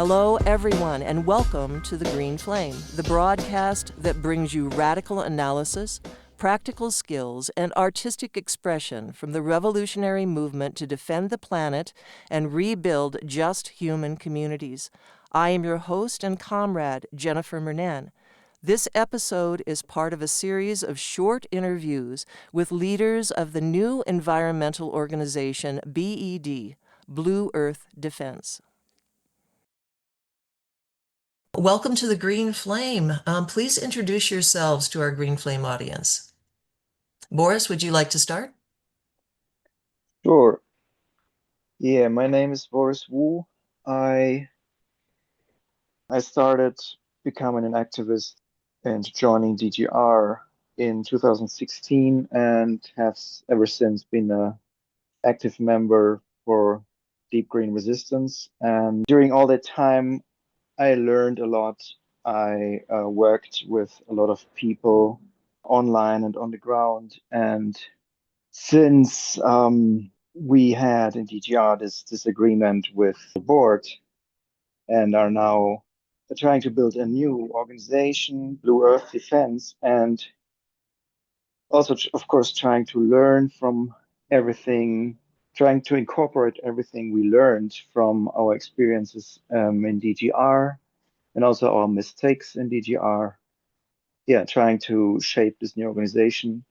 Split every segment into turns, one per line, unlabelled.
Hello, everyone, and welcome to The Green Flame, the broadcast that brings you radical analysis, practical skills, and artistic expression from the revolutionary movement to defend the planet and rebuild just human communities. I am your host and comrade, Jennifer Mernan. This episode is part of a series of short interviews with leaders of the new environmental organization BED, Blue Earth Defense. Welcome to the Green Flame. Please introduce yourselves to our Green Flame audience. Boris, would you like to start?
Sure. Yeah, my name is Boris Wu. I started becoming an activist and joining DGR in 2016 and have ever since been an active member for Deep Green Resistance. And during all that time, I learned a lot. I worked with a lot of people online and on the ground. And since we had in DGR this disagreement with the board and are now trying to build a new organization, Blue Earth Defense, and also, of course, trying to learn from everything, trying to incorporate everything we learned from our experiences in DGR and also our mistakes in DGR. Yeah, trying to shape this new organization.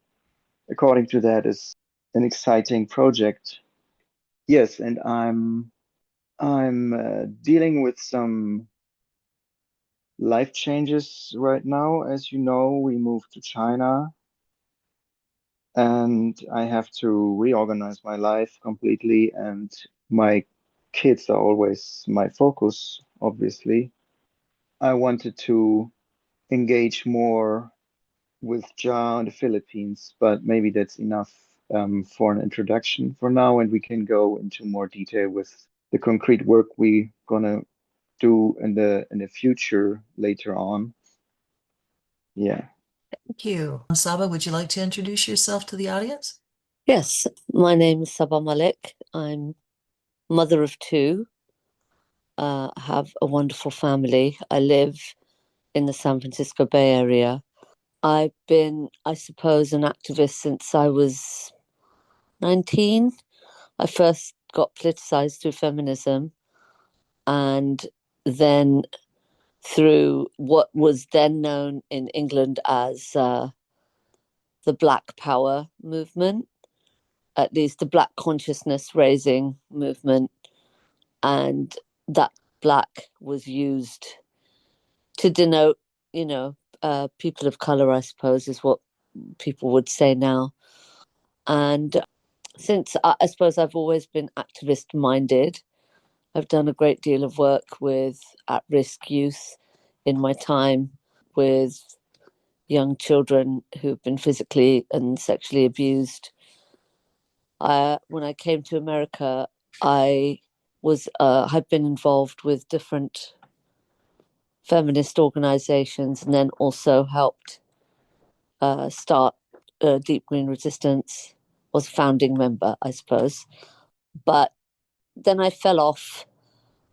According to that, is an exciting project. Yes, and I'm dealing with some life changes right now. As you know, we moved to China and I have to reorganize my life completely, and my kids are always my focus, obviously. I wanted to engage more with Ja in the Philippines, but maybe that's enough for an introduction for now, and we can go into more detail with the concrete work we're gonna do in the future later on. Yeah.
Thank you. Saba, would you like to introduce yourself to the audience?
Yes, my name is Saba Malik. I'm mother of two. I have a wonderful family. I live in the San Francisco Bay Area. I've been, I suppose, an activist since I was 19. I first got politicized through feminism and then through what was then known in England as the Black Power movement, at least the Black consciousness raising movement. And that Black was used to denote, people of color, I suppose, is what people would say now. And since I suppose I've always been activist minded, I've done a great deal of work with at risk youth in my time, with young children who've been physically and sexually abused. When I came to America, I had been involved with different feminist organizations and then also helped start Deep Green Resistance. Was a founding member, I suppose, but then I fell off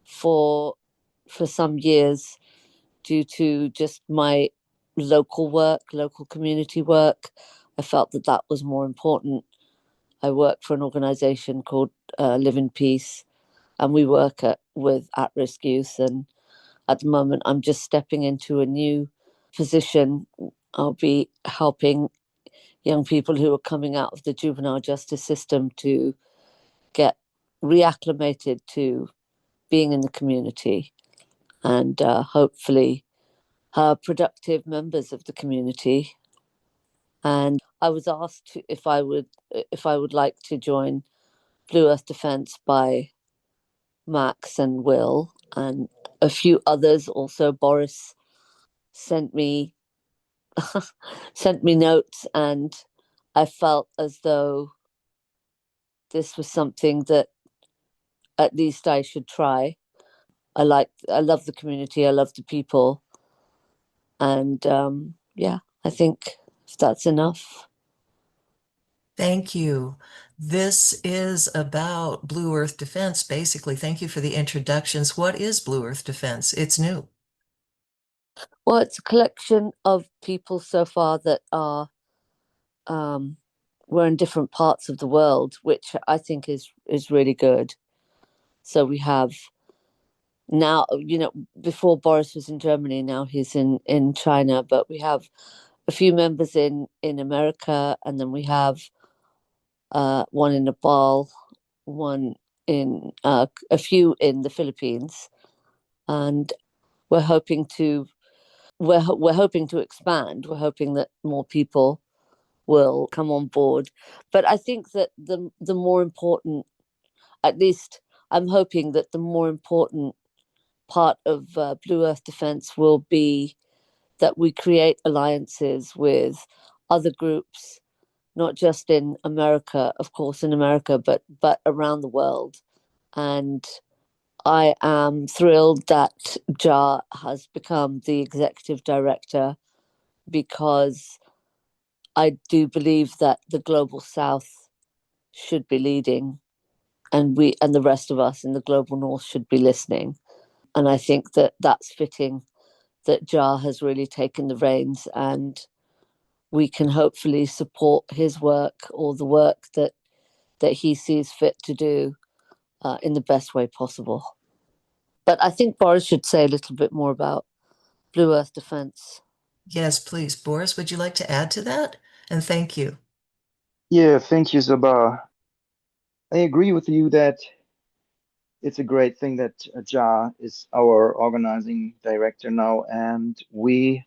for some years due to just my local community work. I felt that was more important. I work for an organization called Live in Peace, and we work with at-risk youth. And at the moment, I'm just stepping into a new position. I'll be helping young people who are coming out of the juvenile justice system to get reacclimated to being in the community and hopefully productive members of the community. And I was asked if I would like to join Blue Earth Defense by Max and Will and a few others. Also, Boris sent me notes, and I felt as though this was something that at least I should try. I love the community. I love the people, and I think if that's enough.
Thank you. This is about Blue Earth Defense, basically. Thank you for the introductions. What is Blue Earth Defense? It's new.
Well, it's a collection of people so far that are we're in different parts of the world, which I think is really good. So we have now, before Boris was in Germany, now he's in China, but we have a few members in America, and then we have one in Nepal, one in a few in the Philippines, and we're hoping to we're hoping to expand. We're hoping that more people will come on board. But I think that the more important, at least I'm hoping that the more important part of Blue Earth Defense will be that we create alliances with other groups, not just in America, of course, in America, but around the world. And I am thrilled that Ja has become the executive director because I do believe that the global south should be leading, and we and the rest of us in the global north should be listening. And I think that that's fitting that Ja has really taken the reins, and we can hopefully support his work or the work that he sees fit to do in the best way possible. But I think Boris should say a little bit more about Blue Earth Defense.
Yes, please. Boris, would you like to add to that? And thank you.
Yeah, thank you, Zaba. I agree with you that it's a great thing that Ja is our organizing director now, and we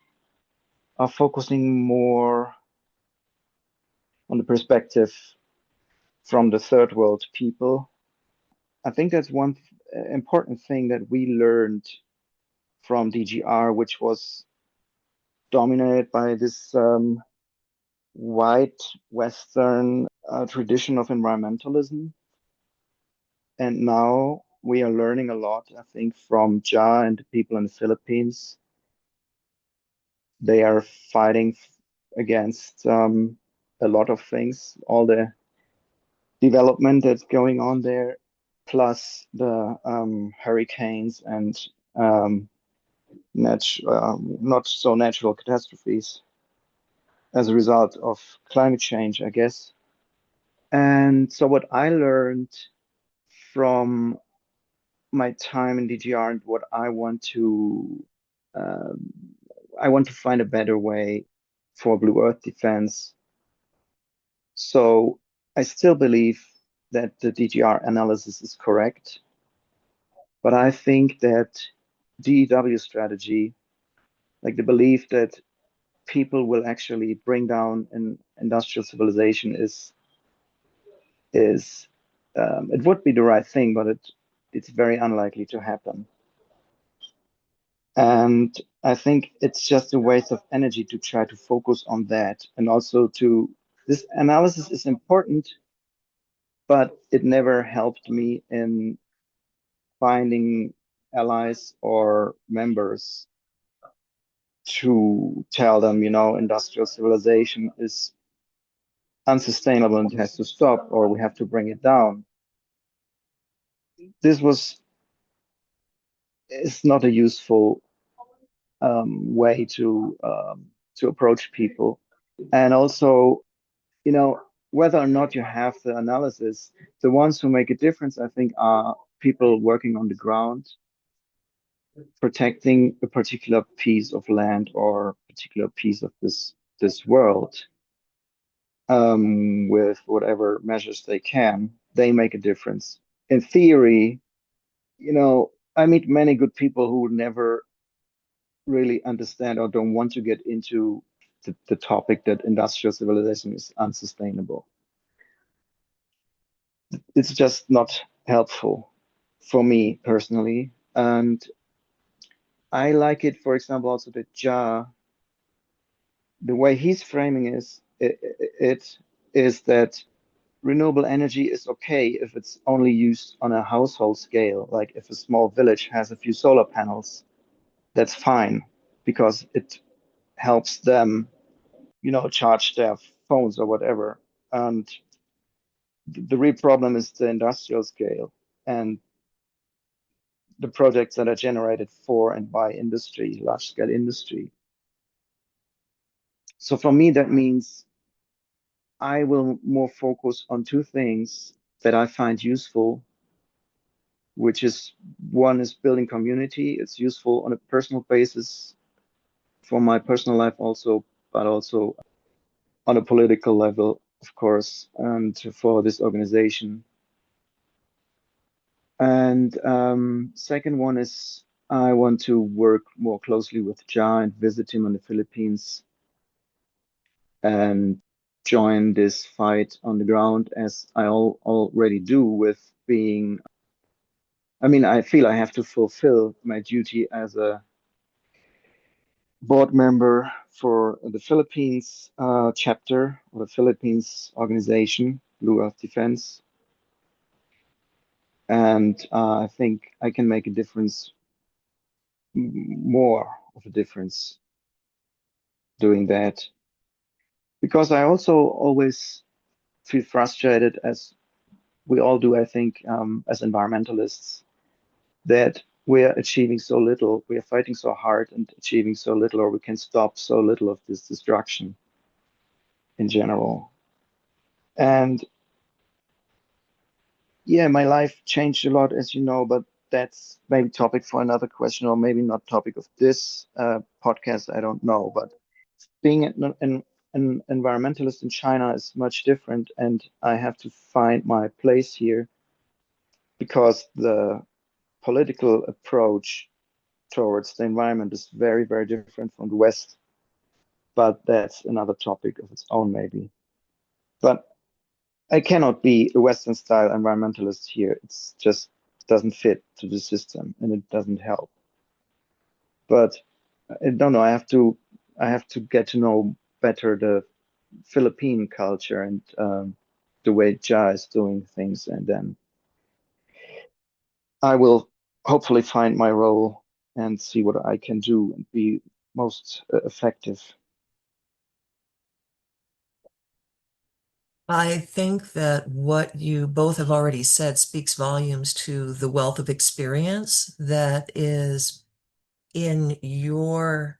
are focusing more on the perspective from the third world people. I think that's one important thing that we learned from DGR, which was dominated by this white Western tradition of environmentalism. And now we are learning a lot, I think, from Ja and the people in the Philippines. They are fighting against a lot of things, all the development that's going on there, plus the hurricanes and um, not so natural catastrophes as a result of climate change, I guess. And so, what I learned from my time in DGR and what um, I want to find a better way for Blue Earth Defense. So, I still believe that the DGR analysis is correct, but I think that DEW strategy, like the belief that people will actually bring down an industrial civilization is it would be the right thing, but it's very unlikely to happen. And I think it's just a waste of energy to try to focus on that. And also to this analysis is important, but it never helped me in finding allies or members to tell them, industrial civilization is unsustainable and it has to stop or we have to bring it down. This was is not a useful way to approach people. And also, whether or not you have the analysis, the ones who make a difference, I think, are people working on the ground, protecting a particular piece of land or particular piece of this world with whatever measures they can. They make a difference. In theory, I meet many good people who never really understand or don't want to get into the topic that industrial civilization is unsustainable. It's just not helpful for me personally. And I like it, for example, also that Ja, the way he's framing it is that renewable energy is okay if it's only used on a household scale. Like if a small village has a few solar panels, that's fine because it helps them, charge their phones or whatever. And the real problem is the industrial scale and the projects that are generated for and by industry, large scale industry. So for me, that means I will more focus on two things that I find useful, which is one is building community. It's useful on a personal basis for my personal life also, but also on a political level, of course, and for this organization. And second one is I want to work more closely with Ja and visit him in the Philippines and join this fight on the ground as I already do with being. I mean, I feel I have to fulfill my duty as a board member for the Philippines chapter or the Philippines organization, Blue Earth Defense. And I think I can make a difference, more of a difference doing that. Because I also always feel frustrated, as we all do, I think, as environmentalists, that we are achieving so little, we are fighting so hard and achieving so little, or we can stop so little of this destruction in general. And yeah, my life changed a lot, as you know, but that's maybe topic for another question, or maybe not topic of this podcast. I don't know. But being an environmentalist in China is much different, and I have to find my place here because the political approach towards the environment is very, very different from the West. But that's another topic of its own, maybe. But I cannot be a Western style environmentalist here. It's just doesn't fit to the system and it doesn't help. But I don't know. I have to get to know better the Philippine culture and the way Ja is doing things, and then I will hopefully find my role and see what I can do and be most effective.
I think that what you both have already said speaks volumes to the wealth of experience that is in your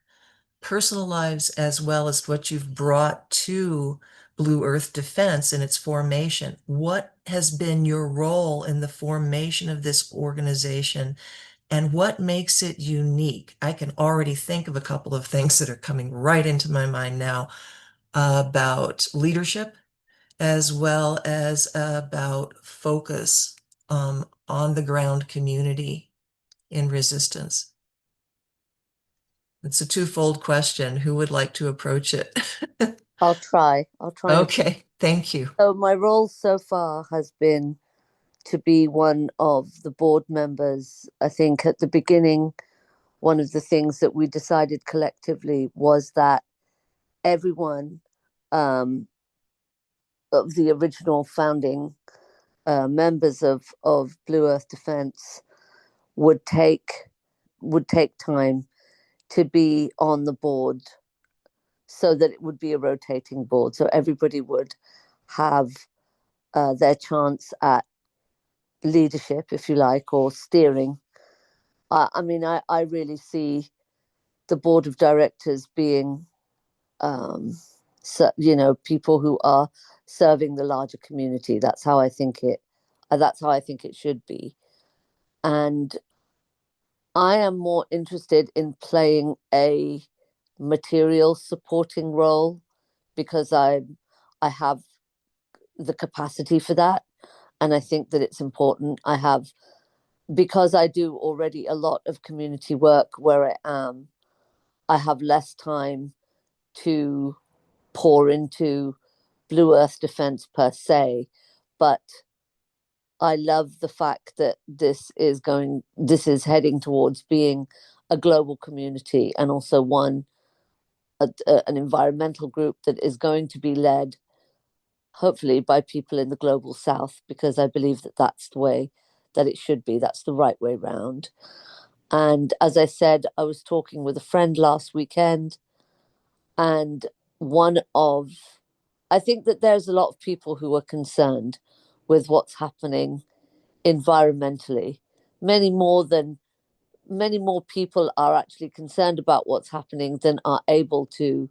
personal lives, as well as what you've brought to Blue Earth Defense in its formation. What has been your role in the formation of this organization, and what makes it unique? I can already think of a couple of things that are coming right into my mind now about leadership as well as about focus on the ground community in resistance. It's a twofold question. Who would like to approach it?
I'll try.
Okay, thank you.
So my role so far has been to be one of the board members. I think at the beginning, one of the things that we decided collectively was that everyone of the original founding members of Blue Earth Defense would take time to be on the board, so that it would be a rotating board, so everybody would have their chance at leadership, if you like, or steering. I mean, I really see the board of directors being, so, people who are serving the larger community. That's how I think it. That's how I think it should be. And I am more interested in playing a material supporting role because I have the capacity for that, and I think that it's important. I have, because I do already a lot of community work where I am. I have less time to pour into Blue Earth Defense per se, but I love the fact that this is heading towards being a global community, and also an environmental group that is going to be led, hopefully, by people in the global south, because I believe that that's the way that it should be. That's the right way round. And as I said, I was talking with a friend last weekend, and one of I think that there's a lot of people who are concerned with what's happening environmentally. Many more than many more people are actually concerned about what's happening than are able to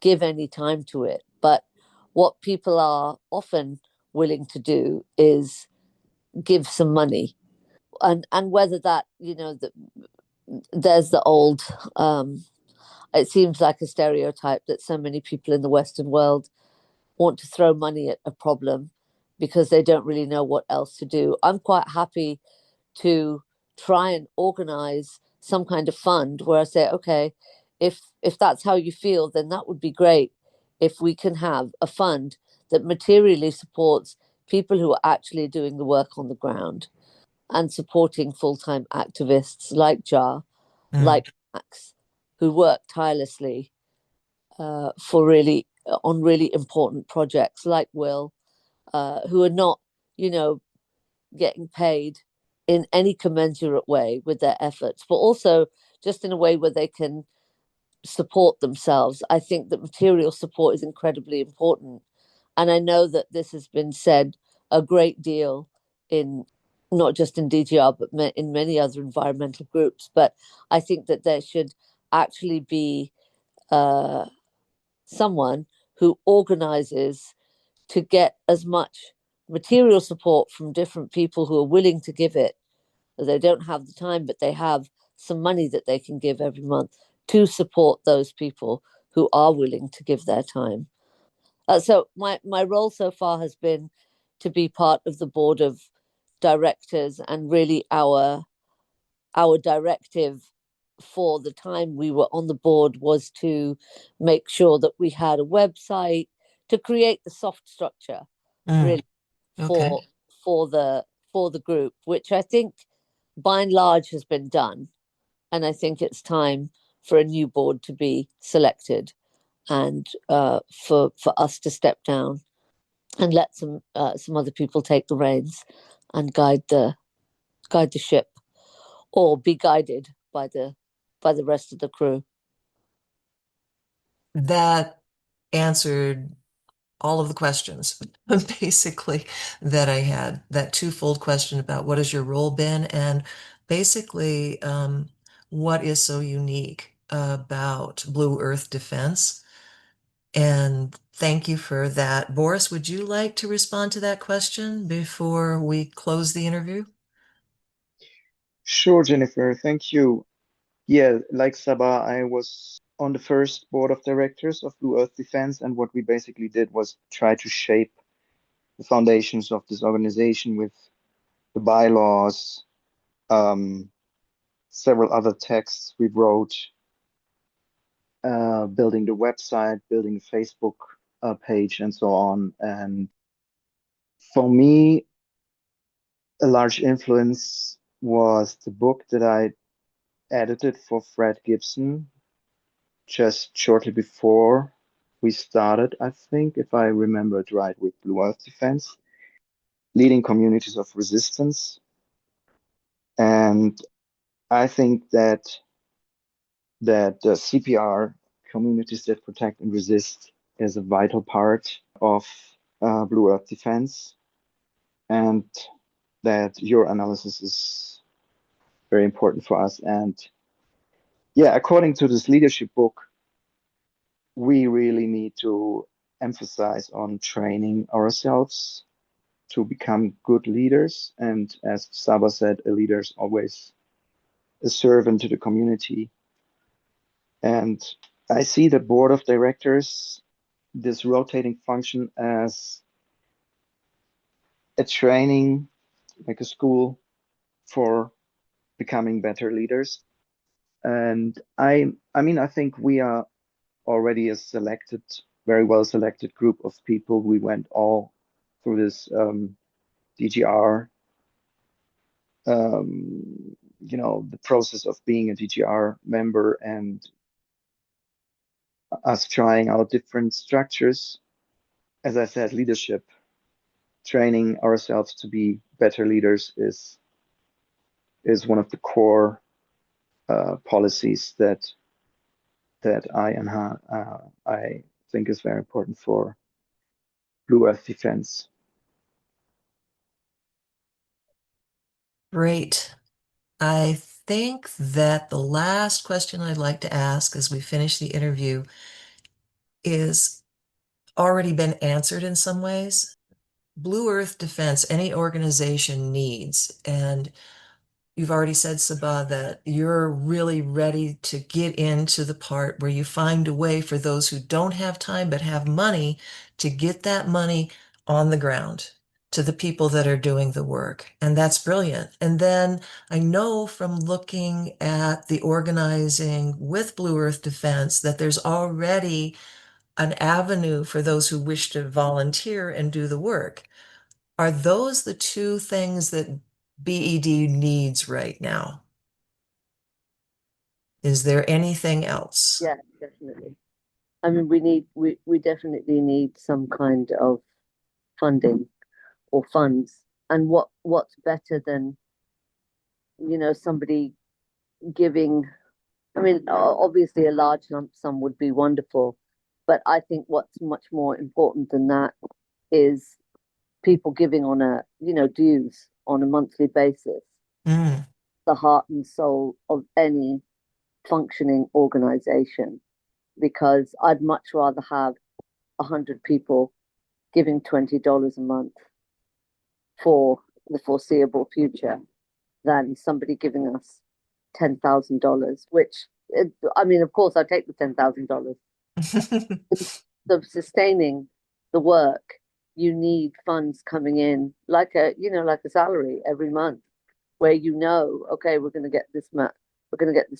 give any time to it. But what people are often willing to do is give some money. And whether that, there's the old, it seems like a stereotype that so many people in the Western world want to throw money at a problem because they don't really know what else to do. I'm quite happy to try and organize some kind of fund where I say, okay, if that's how you feel, then that would be great. If we can have a fund that materially supports people who are actually doing the work on the ground and supporting full-time activists like Jar, like Max, who work tirelessly for really on really important projects, like Will, who are not, you know, getting paid in any commensurate way with their efforts, but also just in a way where they can support themselves. I think that material support is incredibly important. And I know that this has been said a great deal in not just in DGR, but in many other environmental groups. But I think that there should actually be uh, someone who organizes to get as much material support from different people who are willing to give it. They don't have the time, but they have some money that they can give every month to support those people who are willing to give their time. So my role so far has been to be part of the board of directors, and really our directive for the time we were on the board was to make sure that we had a website, to create the soft structure really
Okay.
for for the for the group, which I think by and large has been done. And I think it's time for a new board to be selected, and for us to step down and let some other people take the reins and guide the ship, or be guided by the rest of the crew.
That answered all of the questions, basically, that I had. That twofold question about what has your role been, and basically, what is so unique about Blue Earth Defense. And thank you for that. Boris, would you like to respond to that question before we close the interview?
Sure, Jennifer, thank you. Yeah, like Sabah, I was on the first board of directors of Blue Earth Defense, and what we basically did was try to shape the foundations of this organization with the bylaws, um, several other texts we wrote, building the website, building the Facebook page, and so on. And for me, a large influence was the book that I edited for Fred Gibson just shortly before we started, I think, if I remember it right, with Blue Earth Defense, Leading Communities of Resistance. And I think that the CPR, Communities That Protect and Resist, is a vital part of Blue Earth Defense, and that your analysis is very important for us. And yeah, according to this leadership book, we really need to emphasize on training ourselves to become good leaders. And as Saba said, a leader is always a servant to the community. And I see the board of directors, this rotating function, as a training, like a school for becoming better leaders. And I mean, I think we are already a selected, very well selected group of people. We went all through this DGR, the process of being a DGR member, and us trying out different structures. As I said, leadership, training ourselves to be better leaders is one of the core policies that I think is very important Blue Earth Defense.
Great. I think that the last question I'd like to ask as we finish the interview is already been answered in some ways. Blue Earth Defense, any organization needs, and you've already said, Saba, that you're really ready to get into the part where you find a way for those who don't have time but have money to get that money on the ground to the people that are doing the work. And that's brilliant. And then I know from looking at the organizing with Blue Earth Defense that there's already an avenue for those who wish to volunteer and do the work. Are those the two things that BED needs right now? Is there anything else?
Yeah, definitely. I mean, we definitely need some kind of funding or funds. And what's better than, somebody giving, I mean, obviously a large lump sum would be wonderful, but I think what's much more important than that is people giving on dues on a monthly basis,
Mm.
the heart and soul of any functioning organization, because I'd much rather have 100 people giving $20 a month for the foreseeable future than somebody giving us $10,000, which, I mean, of course, I take the $10,000. So sustaining the work, you need funds coming in like like a salary every month, where okay, we're going to get this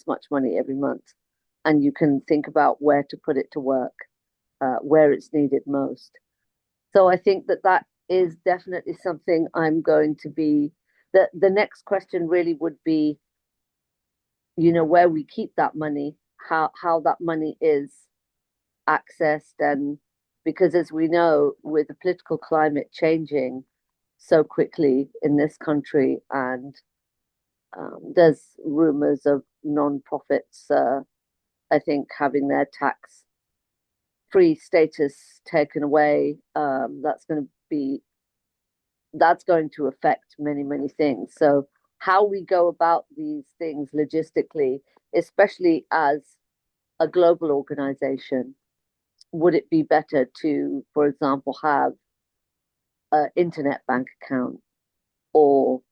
much money every month, and you can think about where to put it to work, where it's needed most. So I think that is definitely something I'm going to be. The next question really would be, where we keep that money, how that money is accessed, and because as we know, with the political climate changing so quickly in this country, and there's rumors of non-profits, I think, having their tax free status taken away. That's going to affect many, many things. So how we go about these things logistically, especially as a global organization, would it be better to, for example, have an internet bank account or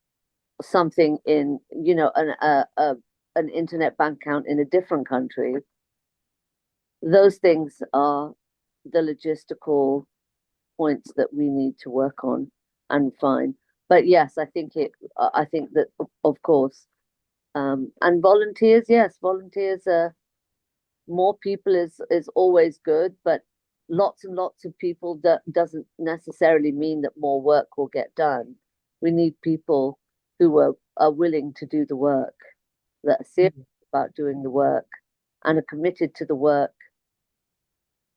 something in, an internet bank account in a different country? Those things are the logistical points that we need to work on and find. But yes, I think that of course, and volunteers, yes, volunteers are more people is always good, but lots and lots of people that doesn't necessarily mean that more work will get done. We need people who are willing to do the work, that are serious about doing the work and are committed to the work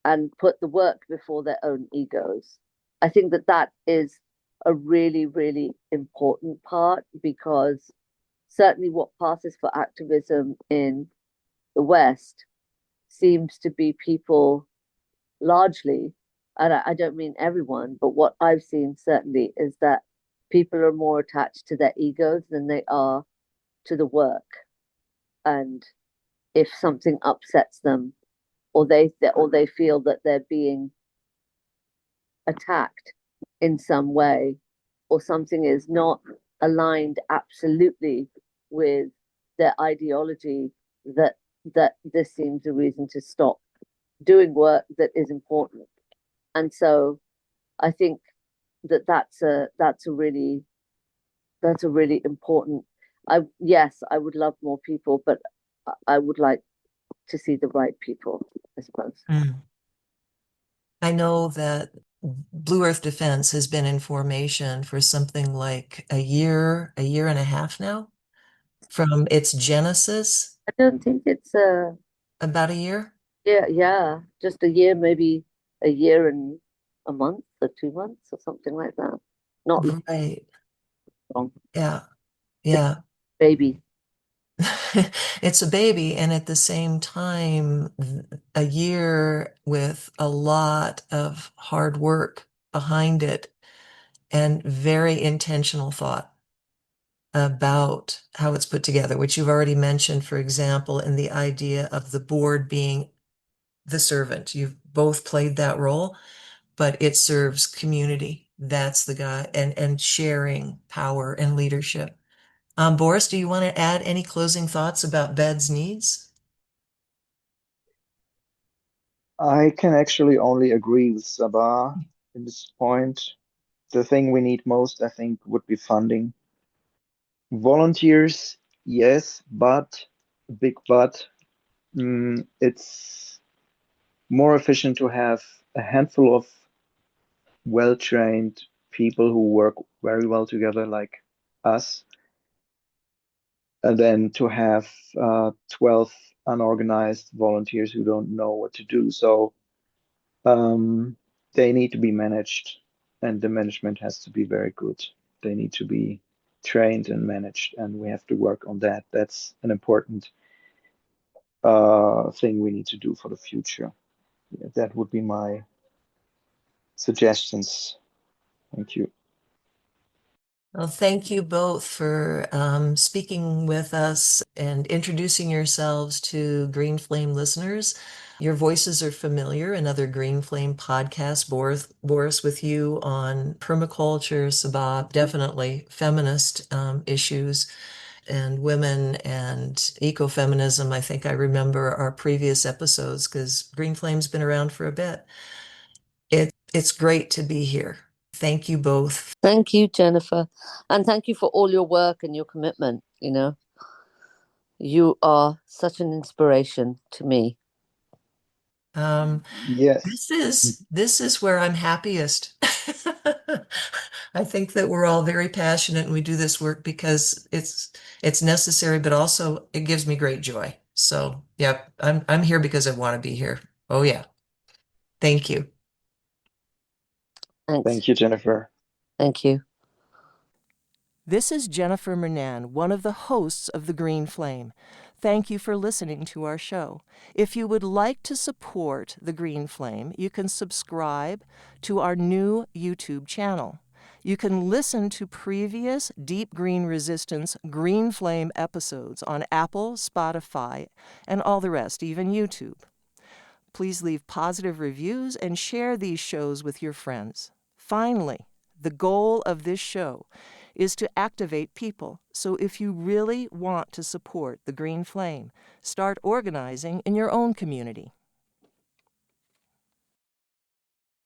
and put the work before their own egos. I think that is a really, really important part, because certainly what passes for activism in the West seems to be people largely, and I don't mean everyone, but what I've seen certainly is that people are more attached to their egos than they are to the work. And if something upsets them, or they feel that they're being attacked in some way, or something is not aligned absolutely with their ideology, that this seems a reason to stop doing work that is important. And so I think that's a really important. I would love more people, but I would like to see the right people, I suppose.
Mm. I know that Blue Earth Defense has been in formation for something like a year and a half now, from its genesis,
I don't think it's
about a year.
yeah, just a year, maybe a year and a month or 2 months or something like that. Not
Right.
long.
Yeah.
It's
Yeah.
baby.
It's a baby, and at the same time, a year with a lot of hard work behind it and very intentional thought about how it's put together, which you've already mentioned, for example, in the idea of the board being the servant. You've both played that role, but it serves community. That's the guy, and sharing power and leadership. Boris, do you want to add any closing thoughts about BED's needs?
I can actually only agree with Sabah in this point. The thing we need most, I think, would be funding. Volunteers, yes, but, big but, it's more efficient to have a handful of well-trained people who work very well together, like us, and then to have 12 unorganized volunteers who don't know what to do. So um, they need to be managed, and the management has to be very good. They need to be trained and managed, and we have to work on that. That's an important thing we need to do for the future. Yeah, that would be my suggestions. Thank you.
Well, thank you both for speaking with us and introducing yourselves to Green Flame listeners. Your voices are familiar in other Green Flame podcasts. Boris, with you on permaculture, Sabah, definitely feminist issues and women and ecofeminism. I think I remember our previous episodes because Green Flame's been around for a bit. It's great to be here. Thank you both.
Thank you, Jennifer. And thank you for all your work and your commitment. You are such an inspiration to me.
Yes.
This is where I'm happiest. I think that we're all very passionate and we do this work because it's necessary, but also it gives me great joy. So, yeah, I'm here because I want to be here. Oh yeah. Thank you.
Thanks.
Thank you, Jennifer.
Thank you.
This is Jennifer Mernan, one of the hosts of The Green Flame. Thank you for listening to our show. If you would like to support The Green Flame, you can subscribe to our new YouTube channel. You can listen to previous Deep Green Resistance Green Flame episodes on Apple, Spotify, and all the rest, even YouTube. Please leave positive reviews and share these shows with your friends. Finally, the goal of this show is to activate people. So if you really want to support the Green Flame, start organizing in your own community.